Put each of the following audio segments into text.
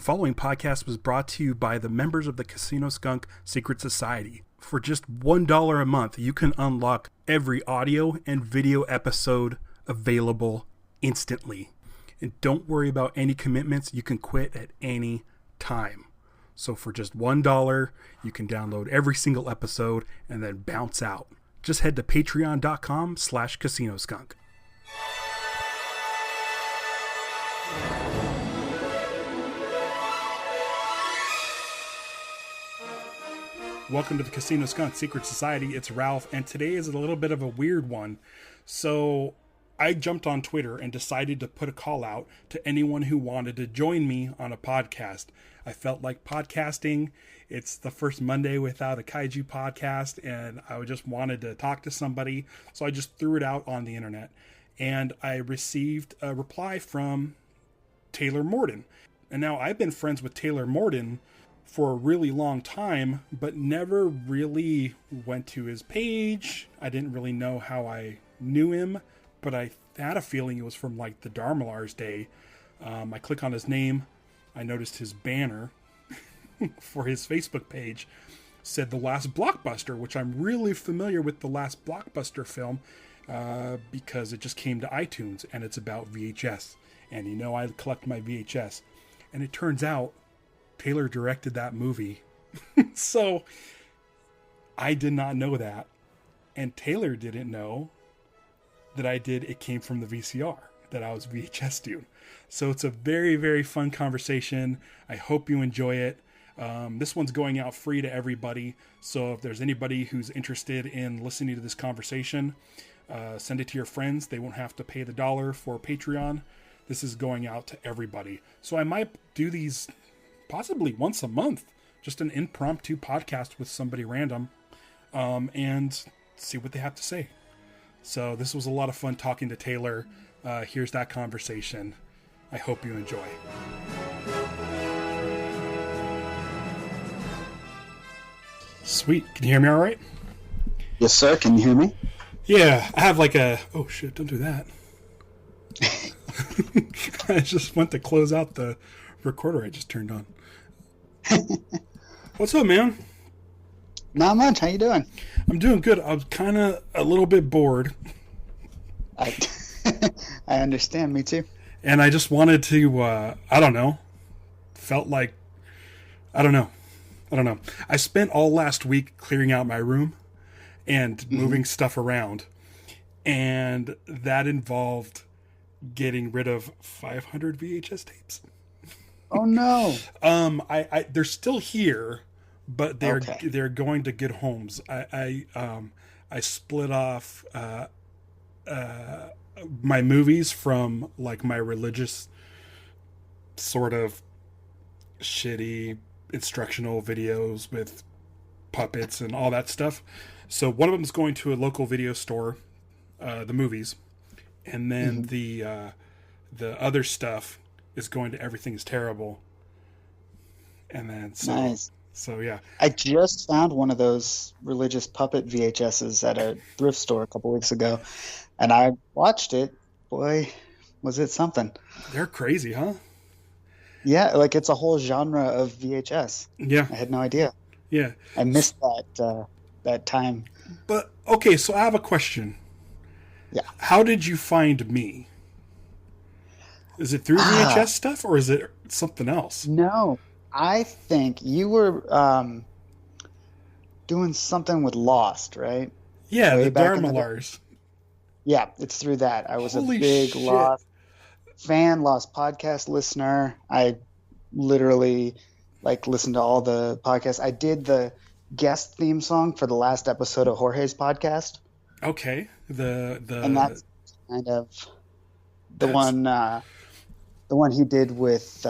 The following podcast was brought to you by the members of the Casinoskunk Secret Society. For just $1 a month, you can unlock every audio and video episode available instantly. And don't worry about any commitments. You can quit at any time. So for just $1, you can download every single episode and then bounce out. Just head to patreon.com/Casinoskunk. Welcome to the Casinoskunk Secret Society. It's Ralph, and today is a little bit of a weird one. So I jumped on Twitter and decided to put a call out to anyone who wanted to join me on a podcast. I felt like podcasting. It's the first Monday without a kaiju podcast, and I just wanted to talk to somebody. So I just threw it out on the internet, and I received a reply from Taylor Morden. And now I've been friends with Taylor Morden for a really long time, but never really went to his page. I didn't really know how I knew him, but I had a feeling it was from like the Dharmalars day. I click on his name. I noticed his banner for his Facebook page said The Last Blockbuster, which I'm really familiar with The Last Blockbuster film because it just came to iTunes and it's about VHS. And you know I collect my VHS. And it turns out Taylor directed that movie. So I did not know that. And Taylor didn't know that I did. It came from the VCR, that I was VHS dude. So it's a very, very fun conversation. I hope you enjoy it. This one's going out free to everybody. So if there's anybody who's interested in listening to this conversation, send it to your friends. They won't have to pay the $1 for Patreon. This is going out to everybody. So I might do these possibly once a month, just an impromptu podcast with somebody random, and see what they have to say. So this was a lot of fun talking to Taylor. Here's that conversation. I hope you enjoy. Sweet. Can you hear me all right? Yes, sir. Can you hear me? Yeah, I have like a... Oh, shit, don't do that. I just went to close out the recorder I just turned on. What's up, man? Not much. How you doing? I'm doing good. I'm kind of a little bit bored. I understand. Me too. And I just wanted to, I don't know. Felt like, I don't know. I spent all last week clearing out my room and moving stuff around. And that involved getting rid of 500 VHS tapes. Oh no. They're still here, but they're going to good homes. I split off my movies from like my religious sort of shitty instructional videos with puppets and all that stuff. So one of them is going to a local video store, the movies, and then the other stuff is going to Everything is Terrible. And then nice. So yeah. I just found one of those religious puppet VHSs at a thrift store a couple weeks ago, and I watched it. Boy, was it something. They're crazy, huh? Yeah, like it's a whole genre of VHS. Yeah. I had no idea. Yeah. I missed that time. But okay, so I have a question. Yeah. How did you find me? Is it through VHS stuff or is it something else? No, I think you were doing something with Lost, right? Yeah, Way the back in Dharmalars. Yeah, it's through that. I was Holy a big shit. Lost fan, Lost podcast listener. I literally listened to all the podcasts. I did the guest theme song for the last episode of Jorge's podcast. Okay. And that's kind of the one he did with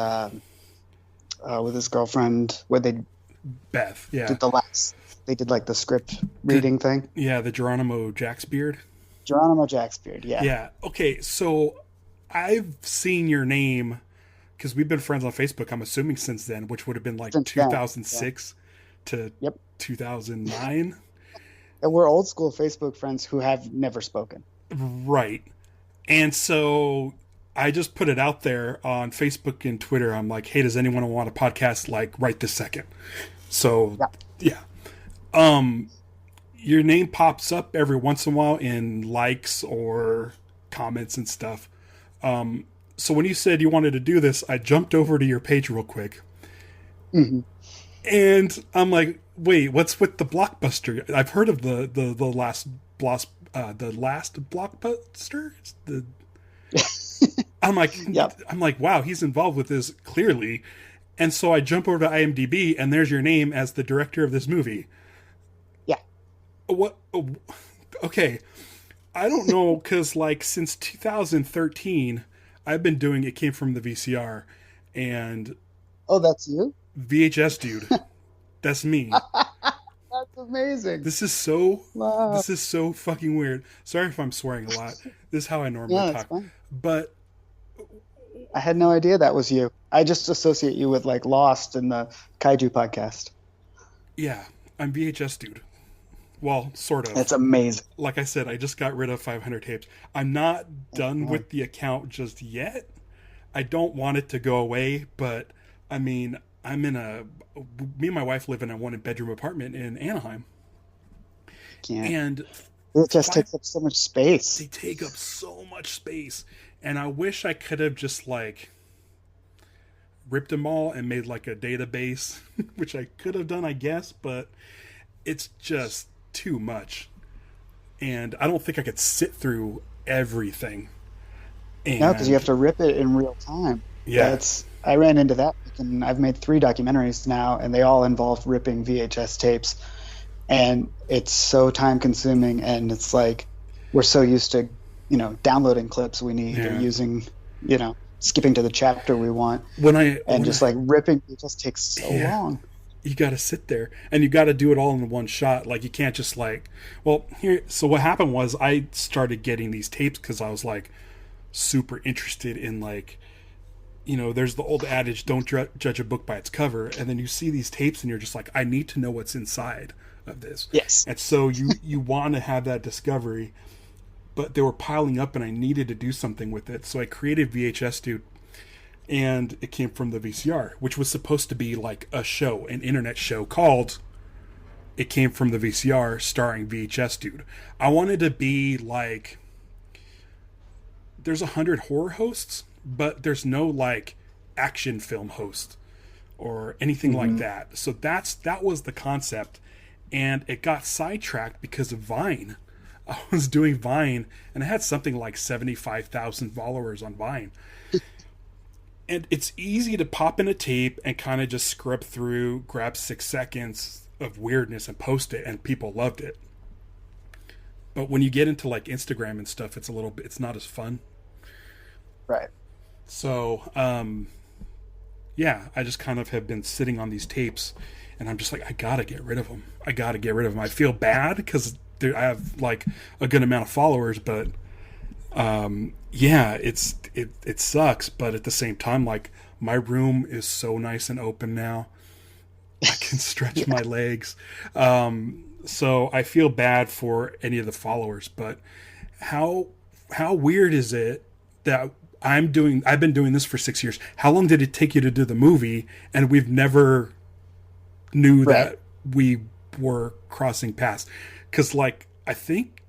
his girlfriend, where they Beth. Yeah. They did like the script reading thing. Yeah, the Geronimo Jacksbeard. Geronimo Jacksbeard. Yeah. Yeah. Okay, so I've seen your name because we've been friends on Facebook. I'm assuming since then, which would have been like 2006 to 2009. And we're old school Facebook friends who have never spoken. Right. And so I just put it out there on Facebook and Twitter. I'm like, hey, does anyone want a podcast like right this second? So yeah. Your name pops up every once in a while in likes or comments and stuff. So when you said you wanted to do this, I jumped over to your page real quick. Mm-hmm. And I'm like, wait, what's with the Blockbuster? I've heard of the last Blockbuster. I'm like, wow, he's involved with this clearly. And so I jump over to IMDb, and there's your name as the director of this movie. Yeah. What? Okay, I don't know, because like since 2013, I've been doing It Came from the VCR, and oh, that's you. VHS dude. That's me. That's amazing. This is so wow. This is so fucking weird. Sorry if I'm swearing a lot. This is how I normally talk. Fine. But I had no idea that was you. I just associate you with like Lost and the Kaiju podcast. Yeah, I'm VHS dude. Well, sort of. That's amazing. Like I said, I just got rid of 500 tapes. I'm not done with the account just yet. I don't want it to go away, but I mean, me and my wife live in a one-bedroom apartment in Anaheim. And it just takes up so much space. They take up so much space. And I wish I could have just like ripped them all and made like a database, which I could have done, I guess, but it's just too much. And I don't think I could sit through everything. And no, because you have to rip it in real time. Yeah. I ran into that, and I've made 3 documentaries now, and they all involve ripping VHS tapes. And it's so time consuming, and it's like we're so used to, downloading clips we need or using, skipping to the chapter we want. Like ripping, it just takes so long. You got to sit there, and you got to do it all in one shot. Like you can't just so what happened was I started getting these tapes because I was like super interested in like, there's the old adage, don't judge a book by its cover. And then you see these tapes and you're just like, I need to know what's inside of this. Yes. And so you want to have that discovery, but they were piling up and I needed to do something with it. So I created VHS Dude, and it came from the VCR, which was supposed to be like a show, an internet show called It Came from the VCR, starring VHS Dude. I wanted to be like, there's 100 horror hosts, but there's no like action film host or anything like that. So that was the concept, and it got sidetracked because of Vine. I was doing Vine, and I had something like 75,000 followers on Vine. And it's easy to pop in a tape and kind of just scrub through, grab 6 seconds of weirdness and post it, and people loved it. But when you get into like Instagram and stuff, it's not as fun. Right. So, I just kind of have been sitting on these tapes, and I'm just like, I gotta get rid of them. I feel bad because I have like a good amount of followers, but it sucks. But at the same time, like my room is so nice and open now. I can stretch my legs. So I feel bad for any of the followers, but how weird is it that I've been doing this for 6 years. How long did it take you to do the movie? And we've never knew that we were crossing paths. Cause like, I think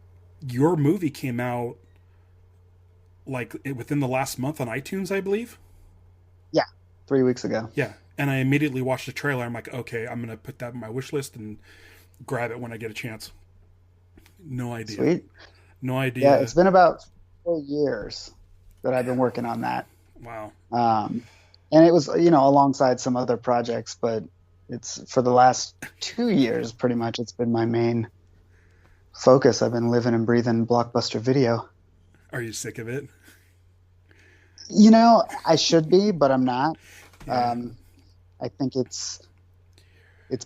your movie came out like within the last month on iTunes, I believe. Yeah. 3 weeks ago. Yeah. And I immediately watched the trailer. I'm like, okay, I'm going to put that in my wish list and grab it when I get a chance. No idea. Sweet. No idea. Yeah. It's been about 4 years that I've been working on that. Wow. And it was, alongside some other projects, but it's for the last 2 years, pretty much, it's been my main focus. I've been living and breathing Blockbuster Video. Are you sick of it? I should be, but I'm not. Yeah. I think it's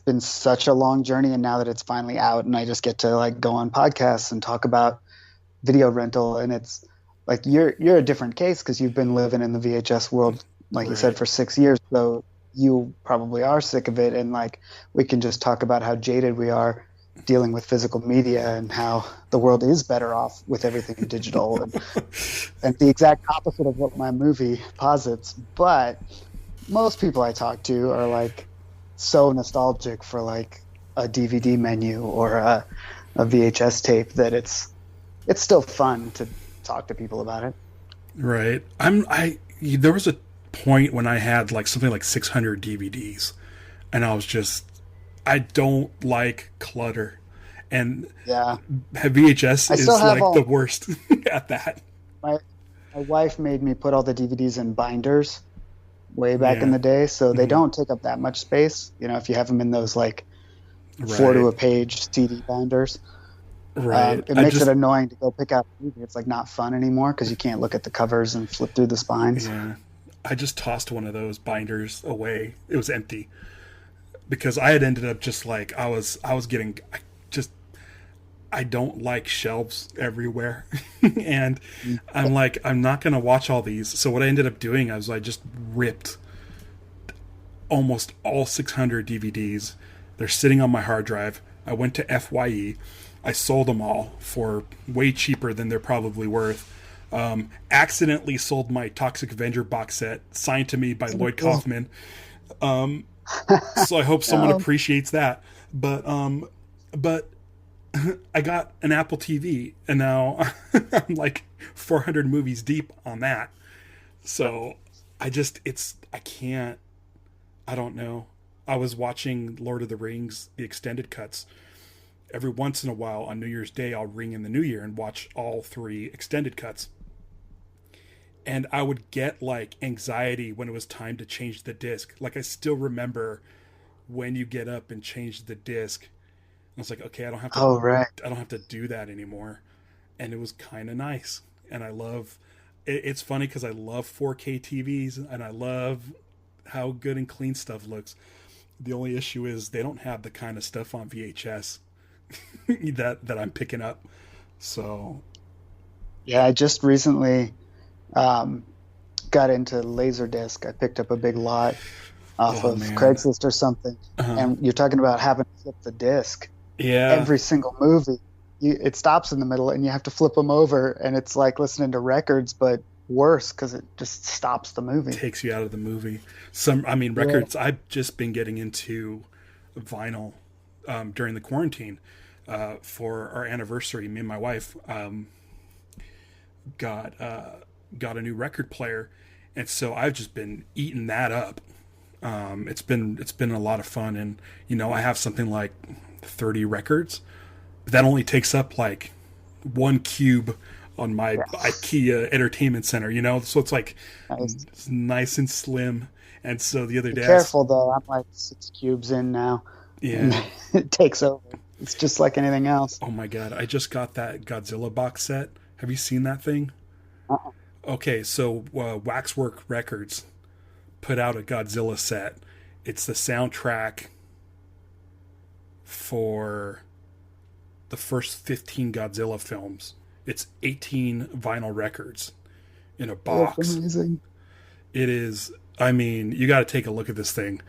been such a long journey, and now that it's finally out and I just get to like go on podcasts and talk about video rental, and it's like you're a different case because you've been living in the VHS world, like you said, for 6 years. So you probably are sick of it, and like we can just talk about how jaded we are. dealing with physical media and how the world is better off with everything digital, and the exact opposite of what my movie posits. But most people I talk to are like so nostalgic for like a DVD menu or a VHS tape that it's still fun to talk to people about it. Right. There was a point when I had like something like 600 DVDs, and I don't like clutter, and Yeah, VHS is like the worst at that. my wife made me put all the DVDs in binders way back in the day, so they don't take up that much space. You know, if you have them in those like 4 to a page CD binders. Right. It makes it annoying to go pick out a movie. It's like not fun anymore because you can't look at the covers and flip through the spines. Yeah. I just tossed one of those binders away. It was empty because I had ended up just like I don't like shelves everywhere. And I'm like, I'm not going to watch all these. So what I ended up doing is I just ripped almost all 600 DVDs. They're sitting on my hard drive. I went to FYE. I sold them all for way cheaper than they're probably worth. Accidentally sold my Toxic Avenger box set signed to me by Lloyd Kaufman. So I hope someone appreciates that. But I got an Apple TV, and now I'm like 400 movies deep on that. So I don't know. I was watching Lord of the Rings, the extended cuts. Every once in a while on New Year's Day, I'll ring in the new year and watch all 3 extended cuts. And I would get like anxiety when it was time to change the disc. Like I still remember when you get up and change the disc. I was like, okay, I don't have to. Oh, right. I don't have to do that anymore. And it was kind of nice. And I love. It's funny because I love 4K TVs and I love how good and clean stuff looks. The only issue is they don't have the kind of stuff on VHS that I'm picking up. So yeah, I just recently got into Laserdisc. I picked up a big lot off of Craigslist or something. And you're talking about having to flip the disc. Yeah, every single movie it stops in the middle and you have to flip them over, and it's like listening to records but worse because it just stops the movie, takes you out of the movie. Records. I've just been getting into vinyl during the quarantine. For our anniversary, me and my wife got a new record player, and so I've just been eating that up. It's been a lot of fun, and I have something like 30 records, but that only takes up like 1 cube on my IKEA entertainment center. So it's like it's nice and slim. And so the other day, careful though, I'm like 6 cubes in now. Yeah, it takes over. It's just like anything else. Oh my god, I just got that Godzilla box set. Have you seen that thing? Okay, so Waxwork Records put out a Godzilla set. It's the soundtrack for the first 15 Godzilla films. It's 18 vinyl records in a box. That's amazing. It is. I mean, you got to take a look at this thing.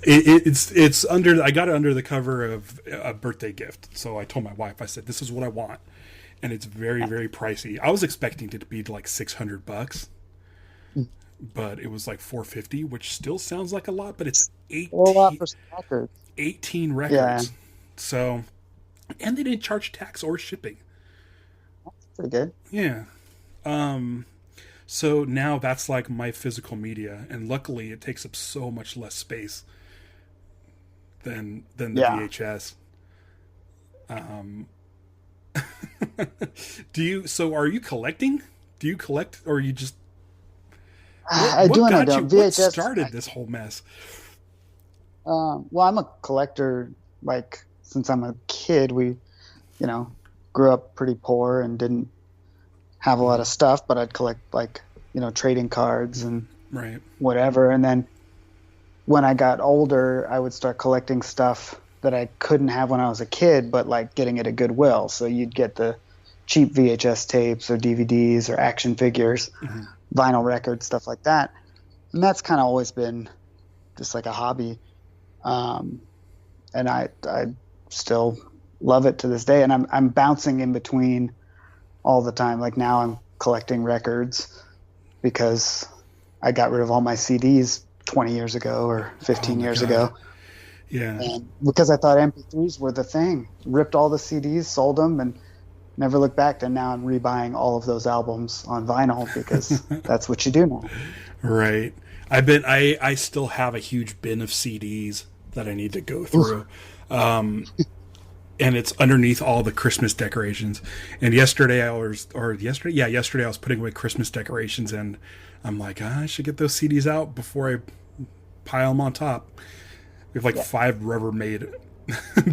It's under. I got it under the cover of a birthday gift. So I told my wife, I said, "This is what I want," and it's very, very pricey. I was expecting it to be like $600, but it was like $450, which still sounds like a lot. But it's 18. A lot for records. 18 records. Yeah. So, and they didn't charge tax or shipping. That's pretty good. Yeah. So now that's like my physical media, and luckily it takes up so much less space than the VHS. Are you collecting? Do you collect, or are you just? I do and I don't. VHS. What started this whole mess? Well, I'm a collector. Like since I'm a kid, we, grew up pretty poor and didn't have a lot of stuff, but I'd collect trading cards and whatever. And then when I got older, I would start collecting stuff that I couldn't have when I was a kid, but like getting it at Goodwill. So you'd get the cheap VHS tapes or DVDs or action figures, vinyl records, stuff like that. And that's kind of always been just like a hobby. And I still love it to this day. And I'm bouncing in between all the time. Like now I'm collecting records because I got rid of all my CDs 20 years ago or 15 years ago. Yeah. And because I thought MP3s were the thing, ripped all the CDs, sold them, and never looked back. And now I'm rebuying all of those albums on vinyl because that's what you do now. Right. I still have a huge bin of CDs that I need to go through. And it's underneath all the Christmas decorations. And yesterday I was putting away Christmas decorations, and I'm like, I should get those CDs out before I pile them on top. We have 5 Rubbermaid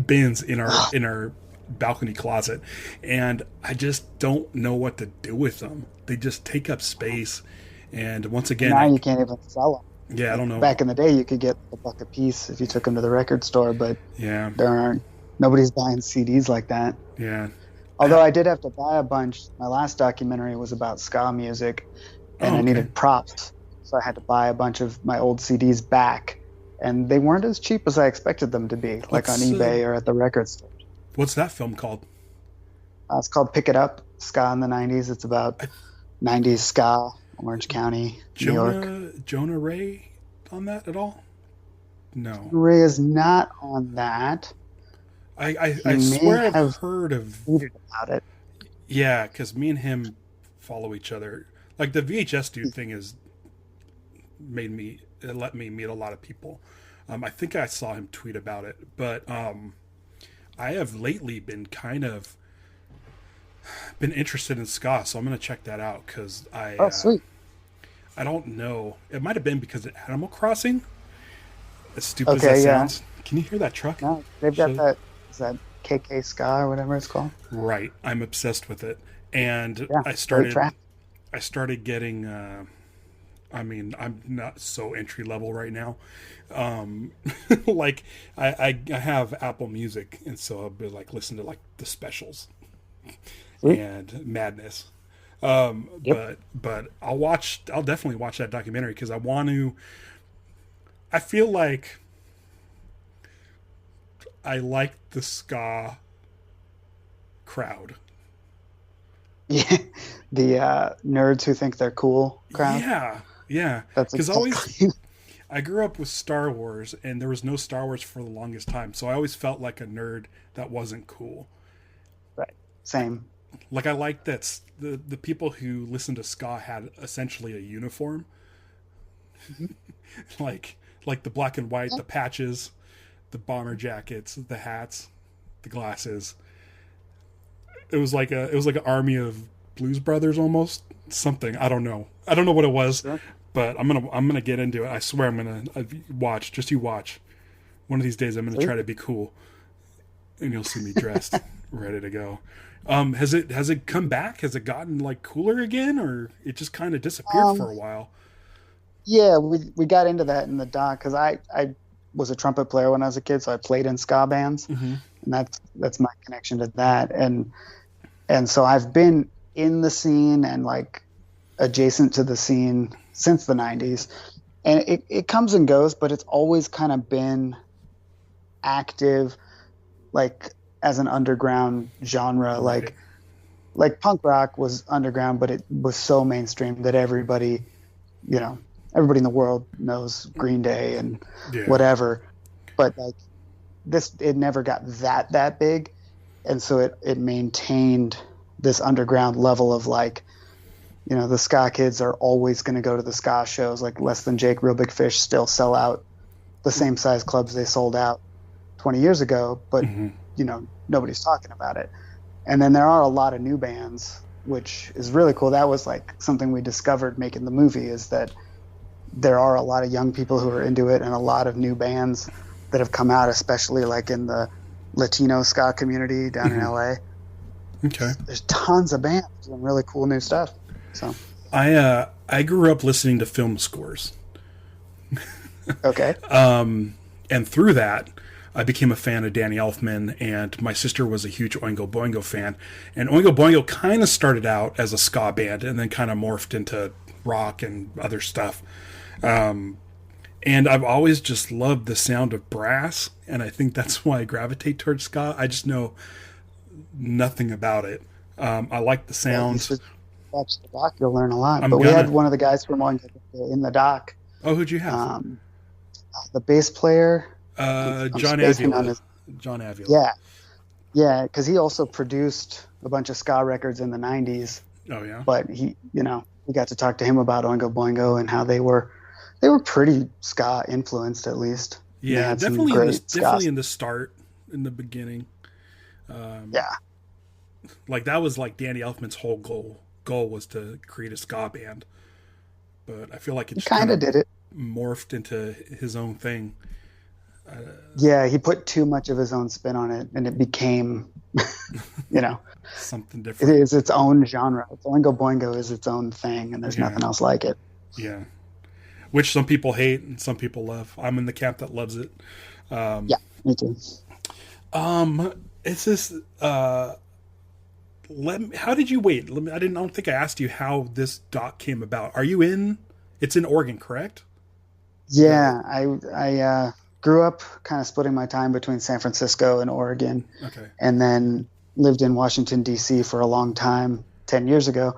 bins in our balcony closet, and I just don't know what to do with them. They just take up space. And once again, now you can't even sell them. Yeah, I don't know. Back in the day, you could get $1 a piece if you took them to the record store, but nobody's buying CDs like that. Yeah. Although I did have to buy a bunch. My last documentary was about ska music, and I needed props, so I had to buy a bunch of my old CDs back, and they weren't as cheap as I expected them to be, like on eBay or at the record store. What's that film called? It's called Pick It Up, Ska in the 90s. It's about 90s ska. Orange County, New York. Jonah Ray on that at all? No. Ray is not on that. I swear I've heard of about it. Yeah, because me and him follow each other. Like the VHS dude thing has let me meet a lot of people. I think I saw him tweet about it, but I have lately been interested in ska, so I'm going to check that out because sweet. I don't know. It might have been because of Animal Crossing. As stupid as that sounds. Can you hear that truck? No, they've got that. Is that KK Ska or whatever it's called? Right. I'm obsessed with it, and I started getting. I'm not so entry level right now. Like I have Apple Music, and so I'll be listen to the specials. And Madness. But I'll definitely watch that documentary because I feel like I like the ska crowd. Yeah. The nerds who think they're cool crowd. Yeah. That's exactly. I grew up with Star Wars, and there was no Star Wars for the longest time, so I always felt like a nerd that wasn't cool. Right. Same. Like I like that the people who listened to ska had essentially a uniform, like the black and white, the patches, the bomber jackets, the hats, the glasses. It was like an army of Blues Brothers almost. Something I don't know what it was, but I'm gonna get into it. I swear I'm gonna watch. Just you watch. One of these days I'm gonna try to be cool, and you'll see me dressed, ready to go. Has it come back? Has it gotten cooler again, or it just kind of disappeared for a while? Yeah, we got into that in the doc because I was a trumpet player when I was a kid, so I played in ska bands, and that's my connection to that. And so I've been in the scene and adjacent to the scene since the 90s, and it comes and goes, but it's always kind of been active, as an underground genre. Right. Like punk rock was underground, but it was so mainstream that everybody in the world knows Green Day and whatever. But it never got that big, and so it maintained this underground level of the ska kids are always going to go to the ska shows. Less Than Jake, Real Big Fish still sell out the same size clubs they sold out 20 years ago, but nobody's talking about it. And then there are a lot of new bands, which is really cool. That was something we discovered making the movie, is that there are a lot of young people who are into it and a lot of new bands that have come out, especially in the Latino ska community down in LA. Okay. There's tons of bands doing really cool new stuff. So I grew up listening to film scores. Okay. And through that, I became a fan of Danny Elfman, and my sister was a huge Oingo Boingo fan. And Oingo Boingo kind of started out as a ska band and then kind of morphed into rock and other stuff. And I've always just loved the sound of brass, and I think that's why I gravitate towards ska. I just know nothing about it. I like the Well, you sound. should watch the doc. You'll learn a lot. I'm But we had gonna. one of the guys from Oingo Boingo in the doc. Oh, who'd you have? Um, the bass player. I'm John spacing on Avila. his. John Avila. Yeah, yeah, because he also produced a bunch of ska records in the '90s. Oh yeah. But we got to talk to him about Oingo Boingo and how they were pretty ska influenced, at least. They Yeah, had some definitely great ska. definitely in the start, in the beginning. Yeah, Like that was like Danny Elfman's whole goal was to create a ska band. But I feel like it he just kind of did it. morphed into his own thing. Yeah, he put too much of his own spin on it, and it became, you know, Something it different. is its own genre. Oingo Boingo is its own thing, and there's Yeah. nothing else like it. Yeah. Which some people hate and some people love. I'm in the camp that loves it. Yeah, me too. It's this. How did you wait? I don't think I asked you how this doc came about. Are you in? It's in Oregon, correct? Yeah, I grew up kind of splitting my time between San Francisco and Oregon, Okay. and then lived in Washington, D.C. for a long time, 10 years ago.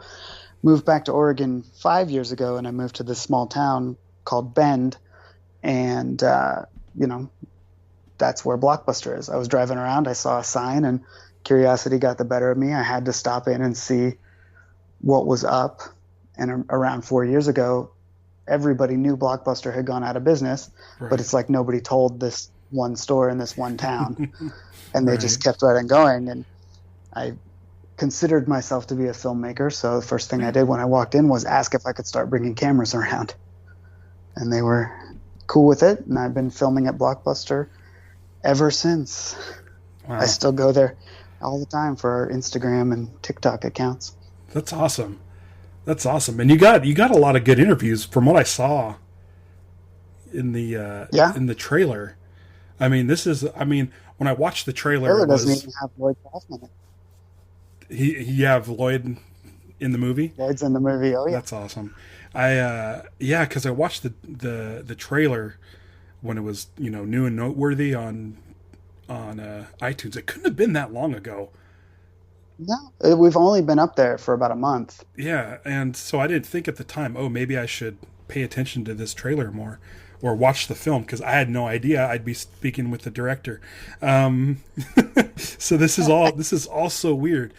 Moved back to Oregon 5 years ago, and I moved to this small town called Bend. And, that's where Blockbuster is. I was driving around, I saw a sign, and curiosity got the better of me. I had to stop in and see what was up. And around 4 years ago, everybody knew Blockbuster had gone out of business, Right. but it's like nobody told this one store in this one town. And they Right. just kept right on going. And I considered myself to be a filmmaker, so the first thing I did when I walked in was ask if I could start bringing cameras around. And they were cool with it, and I've been filming at Blockbuster ever since. Wow. I still go there all the time for our Instagram and TikTok accounts. That's awesome. That's awesome. And you got a lot of good interviews from what I saw in the in the trailer. I mean, when I watched the trailer, Taylor it doesn't was even have Lloyd Kaufman. you have Lloyd in the movie. Lloyd's in the movie. Oh yeah. That's awesome. Because I watched the trailer when it was new and noteworthy on iTunes. It couldn't have been that long ago. No, we've only been up there for about a month. Yeah, and so I didn't think at the time, oh, maybe I should pay attention to this trailer more or watch the film, because I had no idea I'd be speaking with the director. So this is all so weird.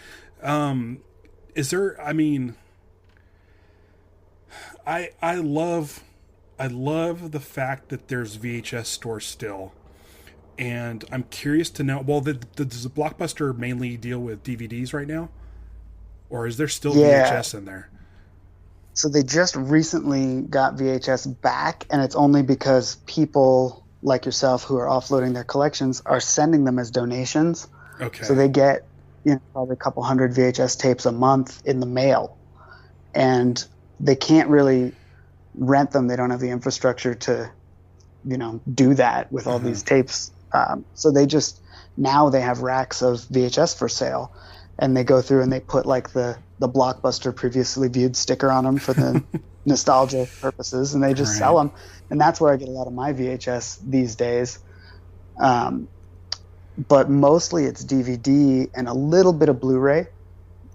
Is there? I mean, I love the fact that there's VHS stores still. And I'm curious to know, well, does the Blockbuster mainly deal with DVDs right now? Or is there still VHS in there? So they just recently got VHS back, and it's only because people like yourself who are offloading their collections are sending them as donations. Okay. So they get probably a couple hundred VHS tapes a month in the mail. And they can't really rent them. They don't have the infrastructure to, do that with all these tapes. So now they have racks of VHS for sale, and they go through and they put like the Blockbuster previously viewed sticker on them for the nostalgia purposes, and they just sell them. And that's where I get a lot of my VHS these days. But mostly it's DVD and a little bit of Blu-ray.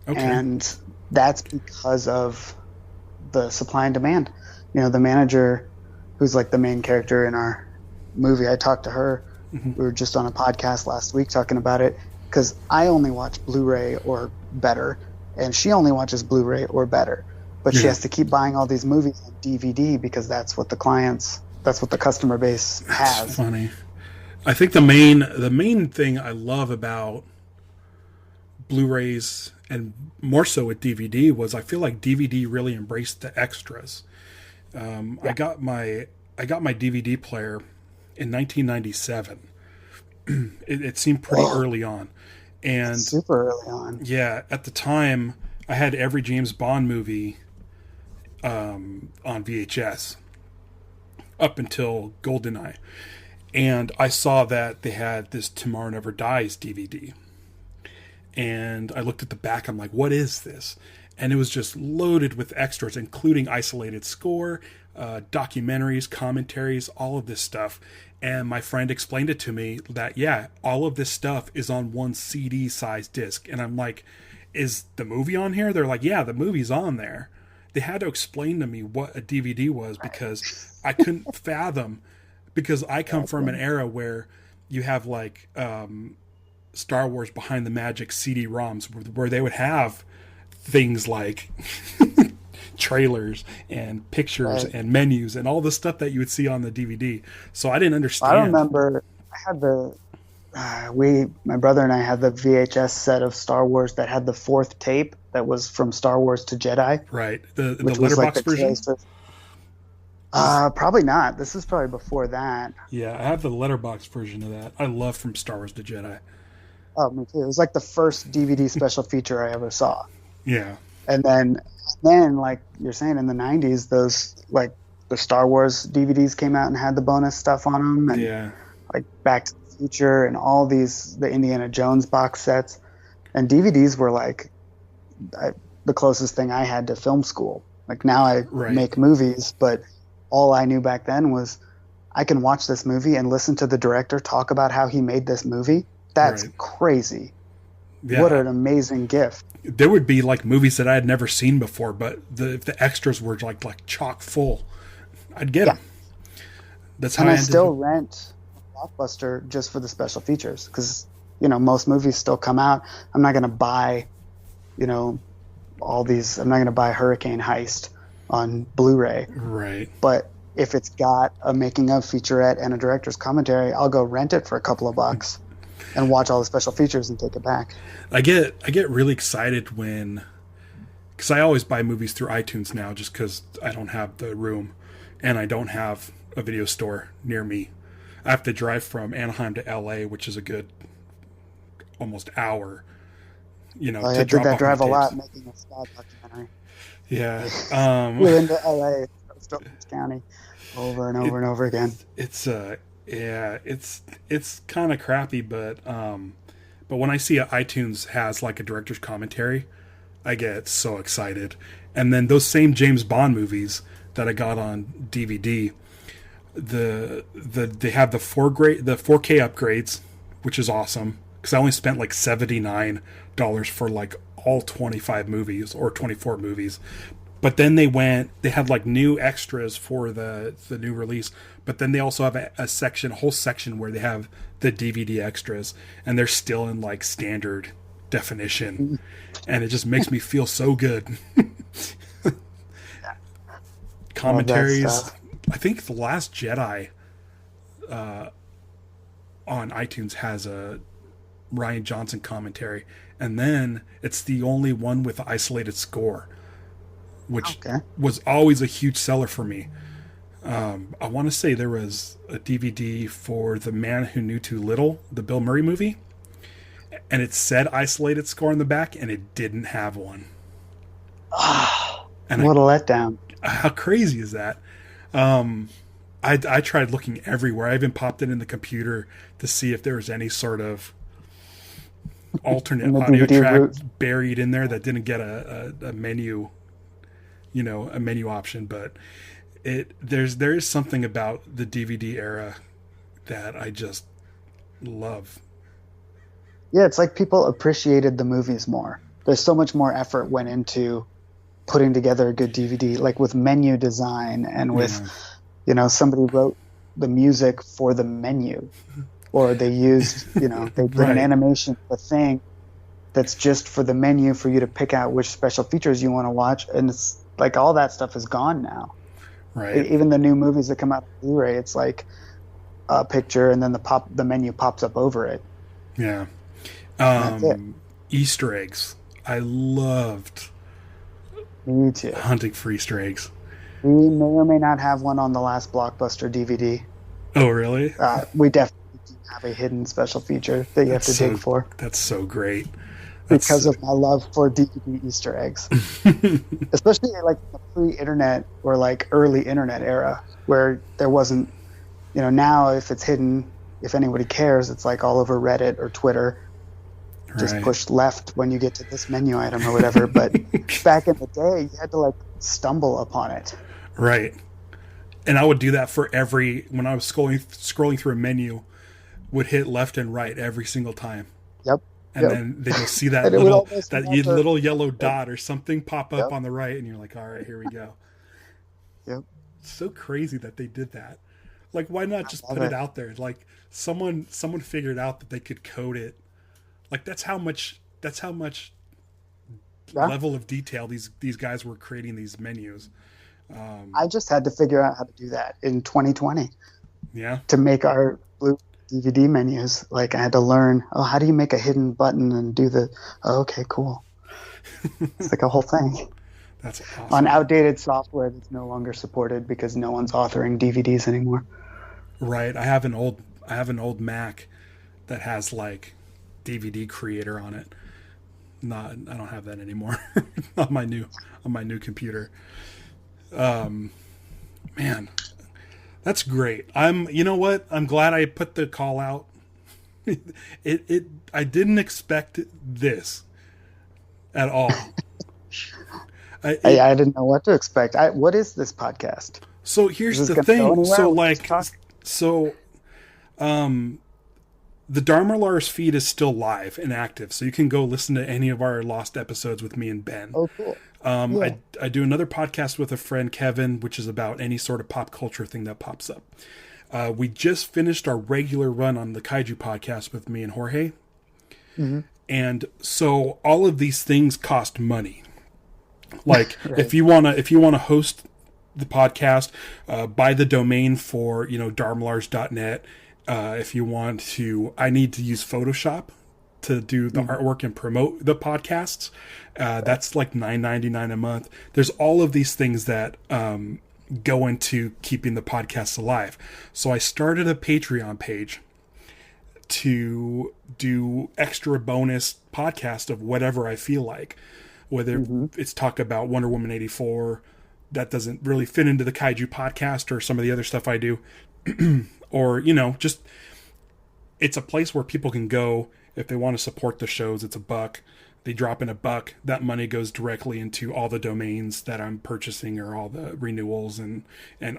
Okay. And that's because of the supply and demand. The manager who's like the main character in our movie, I talked to her. We were just on a podcast last week talking about it, because I only watch Blu-ray or better, and she only watches Blu-ray or better. But she has to keep buying all these movies on DVD because that's what the customer base has. That's funny. I think the main thing I love about Blu-rays, and more so with DVD, was I feel like DVD really embraced the extras. I got my DVD player in 1997. It seemed pretty early on, and super early on. Yeah, at the time I had every James Bond movie on VHS up until GoldenEye, and I saw that they had this Tomorrow Never Dies DVD, and I looked at the back. I'm like, what is this? And it was just loaded with extras, including isolated score, documentaries, commentaries, all of this stuff. And my friend explained it to me that, yeah, all of this stuff is on one CD sized disc. And I'm like, is the movie on here? They're like, yeah, the movie's on there. They had to explain to me what a DVD was because I couldn't fathom, because I come from an era where you have like Star Wars Behind the Magic CD-ROMs where they would have things like trailers and pictures and menus and all the stuff that you would see on the DVD. So I didn't understand. I remember I had my brother and I had the VHS set of Star Wars that had the 4th tape that was from Star Wars to Jedi. Right. The letterbox version? Probably not. This is probably before that. Yeah, I have the letterbox version of that. I love From Star Wars to Jedi. Oh, me too. It was like the first DVD special feature I ever saw. Yeah. And then like you're saying, in the 90s, those like the Star Wars DVDs came out and had the bonus stuff on them, and like Back to the Future and all these, the Indiana Jones box sets, and DVDs were like the closest thing I had to film school. Like now I make movies, but all I knew back then was I can watch this movie and listen to the director talk about how he made this movie. That's crazy. Yeah. What an amazing gift. There would be like movies that I had never seen before, but if the extras were like chock full, I'd get them. That's how and I still rent Blockbuster just for the special features, because most movies still come out. I'm not going to buy all these. I'm not going to buy Hurricane Heist on Blu-ray. Right. But if it's got a making of featurette and a director's commentary, I'll go rent it for a couple of bucks and watch all the special features and take it back. I get really excited because I always buy movies through iTunes now, just because I don't have the room and I don't have a video store near me. I have to drive from Anaheim to LA, which is a good almost hour. I did that drive a lot, making a Scott documentary. Yeah. We're into LA, Stokes County, over and over and over again. It's kind of crappy, but when I see iTunes has like a director's commentary, I get so excited. And then those same James Bond movies that I got on DVD, they have the 4K upgrades, which is awesome, because I only spent like $79 for like all 25 movies or 24 movies. But then they had like new extras for the new release. But then they also have a whole section where they have the DVD extras, and they're still in like standard definition, and it just makes me feel so good. Commentaries. I think The Last Jedi on iTunes has a Rian Johnson commentary, and then it's the only one with the isolated score, which was always a huge seller for me. I want to say there was a DVD for The Man Who Knew Too Little, the Bill Murray movie, and it said isolated score in the back, and it didn't have one. And what a letdown. How crazy is that? I tried looking everywhere. I even popped it in the computer to see if there was any sort of alternate audio track buried in there that didn't get a menu, a menu option. But there is something about the DVD era that I just love. Yeah, it's like people appreciated the movies more. There's so much more effort went into putting together a good DVD, like with menu design and with, somebody wrote the music for the menu, or they used, they did an animation, a thing that's just for the menu for you to pick out which special features you want to watch. And it's like all that stuff is gone now. Right. Even the new movies that come out on Blu-ray, it's like a picture and then the menu pops up over it. Yeah. Easter eggs. I loved Me too. hunting for Easter eggs. We may or may not have one on the last Blockbuster DVD. Oh, really? We definitely do have a hidden special feature that you have to dig for. That's so great. Because of my love for DVD Easter eggs. Especially like the pre-internet or like early internet era where there wasn't, now if it's hidden, if anybody cares, it's like all over Reddit or Twitter. Just push left when you get to this menu item or whatever. But back in the day, you had to like stumble upon it. Right. And I would do that for when I was scrolling through a menu, would hit left and right every single time. Yep. And then they just see that And it would almost never- little yellow dot or something pop up Yep. on the right, and you're like, all right, here we go. Yep. It's so crazy that they did that. Like, why not just put love it it. out there? Like, someone figured out that they could code it. Like, that's how much Yeah. level of detail these guys were creating these menus. I just had to figure out how to do that in 2020 Yeah. to make our blue DVD menus. Like I had to learn, how do you make a hidden button and do okay, cool. It's like a whole thing That's awesome. on outdated software that's no longer supported because no one's authoring DVDs anymore. Right. I have an old Mac that has like DVD creator on it. I don't have that anymore on my new computer. Man, that's great. You know what? I'm glad I put the call out. I didn't expect this at all. I didn't know what to expect. What is this podcast? So here's Is this the gonna go thing. anywhere? So We'll just talk? the Dharma Lars feed is still live and active, so you can go listen to any of our lost episodes with me and Ben. Oh, cool. Yeah. I do another podcast with a friend, Kevin, which is about any sort of pop culture thing that pops up. We just finished our regular run on the Kaiju podcast with me and Jorge. Mm-hmm. And so all of these things cost money. Like Right. if you want to host the podcast, buy the domain for, dharmalars.net. If you want to, I need to use Photoshop to do the artwork and promote the podcasts. That's like $9.99 a month. There's all of these things that go into keeping the podcast alive. So I started a Patreon page to do extra bonus podcast of whatever I feel like, whether it's talk about Wonder Woman 84 that doesn't really fit into the Kaiju podcast or some of the other stuff I do. Or, just it's a place where people can go if they want to support the shows. It's $1. They drop in $1. That money goes directly into all the domains that I'm purchasing or all the renewals and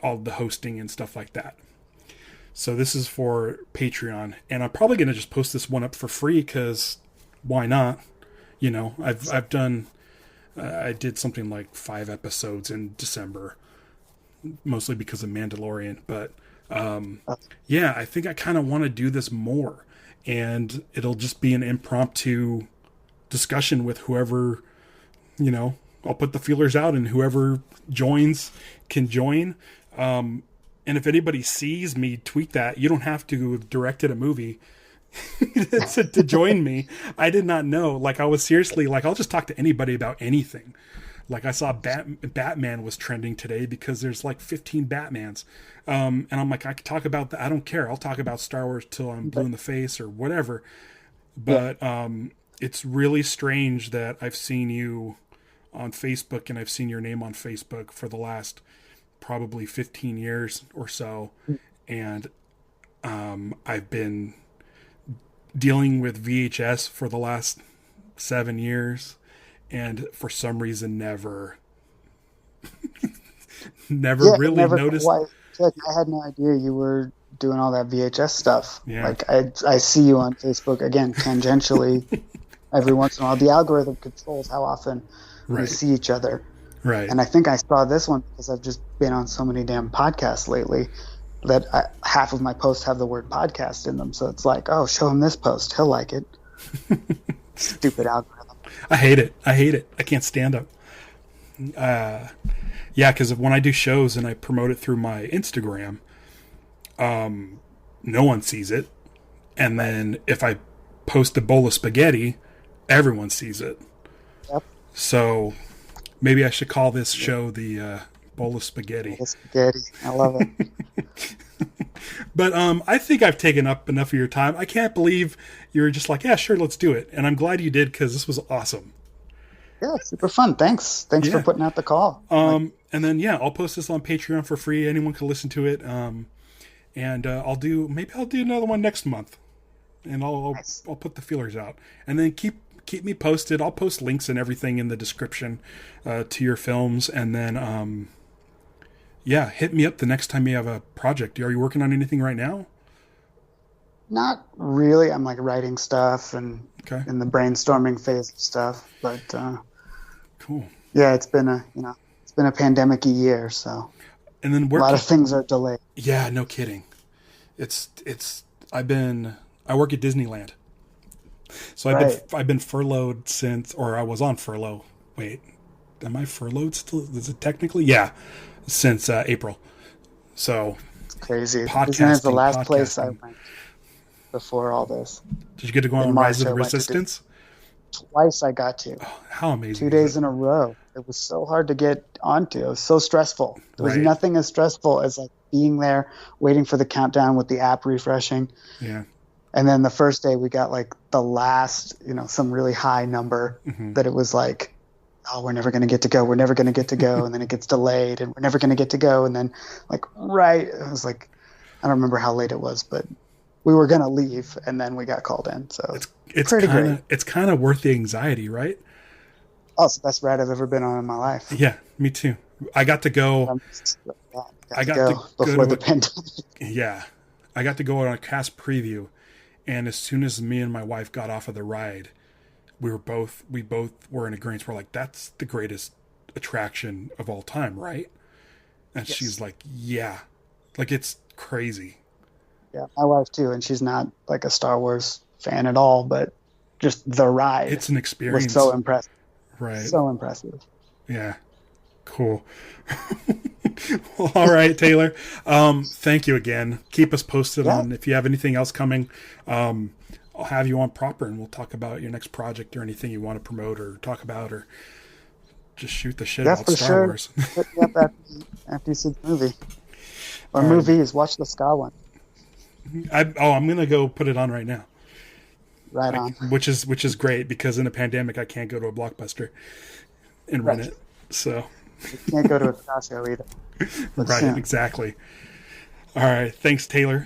all the hosting and stuff like that. So this is for Patreon, and I'm probably going to just post this one up for free because why not? I've done, I did something like 5 episodes in December, mostly because of Mandalorian, but yeah, I think I kind of want to do this more, and it'll just be an impromptu discussion with whoever, I'll put the feelers out and whoever joins can join. And if anybody sees me tweet that, you don't have to have directed a movie to join me. I did not know. Like I was seriously like, I'll just talk to anybody about anything. Like I saw Batman was trending today because there's like 15 Batmans. And I'm like, I could talk about that. I don't care. I'll talk about Star Wars till I'm blue in the face or whatever. But it's really strange that I've seen you on Facebook and I've seen your name on Facebook for the last probably 15 years or so. And I've been dealing with VHS for the last 7 years. And for some reason, never really noticed. I had no idea you were doing all that VHS stuff. Yeah. Like I see you on Facebook again, tangentially, every once in a while. The algorithm controls how often we see each other. Right. And I think I saw this one because I've just been on so many damn podcasts lately that half of my posts have the word podcast in them. So it's like, oh, show him this post. He'll like it. Stupid algorithm. I hate it. I can't stand it. Yeah, because when I do shows and I promote it through my Instagram, no one sees it. And then if I post a bowl of spaghetti, everyone sees it. Yep. So maybe I should call this show the bowl of spaghetti. Bowl of spaghetti. I love it. But I think I've taken up enough of your time. I can't believe you were just like, yeah, sure, let's do it. And I'm glad you did because this was awesome. Yeah, super fun. Thanks for putting out the call. And then I'll post this on Patreon for free. Anyone can listen to it. And I'll do another one next month, and I'll put the feelers out, and then keep me posted. I'll post links and everything in the description to your films, and then Yeah, hit me up the next time you have a project. Are you working on anything right now? Not really. I'm like writing stuff and Okay, in the brainstorming phase of stuff. But cool. yeah, it's been a pandemic-y year, so And then a lot working. of things are delayed. Yeah, no kidding. It's. I work at Disneyland, so Right. I've been furloughed since, or I was on furlough. Wait, am I furloughed still? Is it technically? Yeah, since April. So It's crazy. Disneyland's the last place I podcasting. went before all this. Did you get to go In on Rise March, of I the went to Disney. Resistance? Twice I got to. How amazing Two is it? days in a row. It was so hard to get onto. It was so stressful. There was Right. nothing as stressful as like being there, waiting for the countdown with the app refreshing. Yeah. And then the first day we got like the last, some really high number that it was like, oh, we're never going to get to go. We're never going to get to go. And then it gets delayed and we're never going to get to go. And then like, right. It was like, I don't remember how late it was, but we were going to leave and then we got called in. So It's pretty kind great. of worth the anxiety, right? Oh, it's the best ride I've ever been on in my life. Yeah, me too. I got to go. I got to go before to the pandemic. Yeah, I got to go on a cast preview, and as soon as me and my wife got off of the ride, we both were in agreement. We're like, "That's the greatest attraction of all time, right?" And Yes. she's like, "Yeah, like it's crazy." Yeah, my wife too, and she's not like a Star Wars fan at all, but just the ride It's an was experience, so impressive. right? So impressive. Yeah, cool. Well, all right, Taylor. Thank you again. Keep us posted Yeah. on if you have anything else coming. I'll have you on proper, and we'll talk about your next project or anything you want to promote or talk about, or just shoot the shit Yeah, about for Star sure. Wars. Hit me up after you see the movie. Or All right. movies. Watch the Ska one. I'm gonna go put it on right now, Right on. which is great because in a pandemic I can't go to a Blockbuster and rent Right. it. So You can't go to a Casio either. But right, soon. exactly. All right, thanks, Taylor.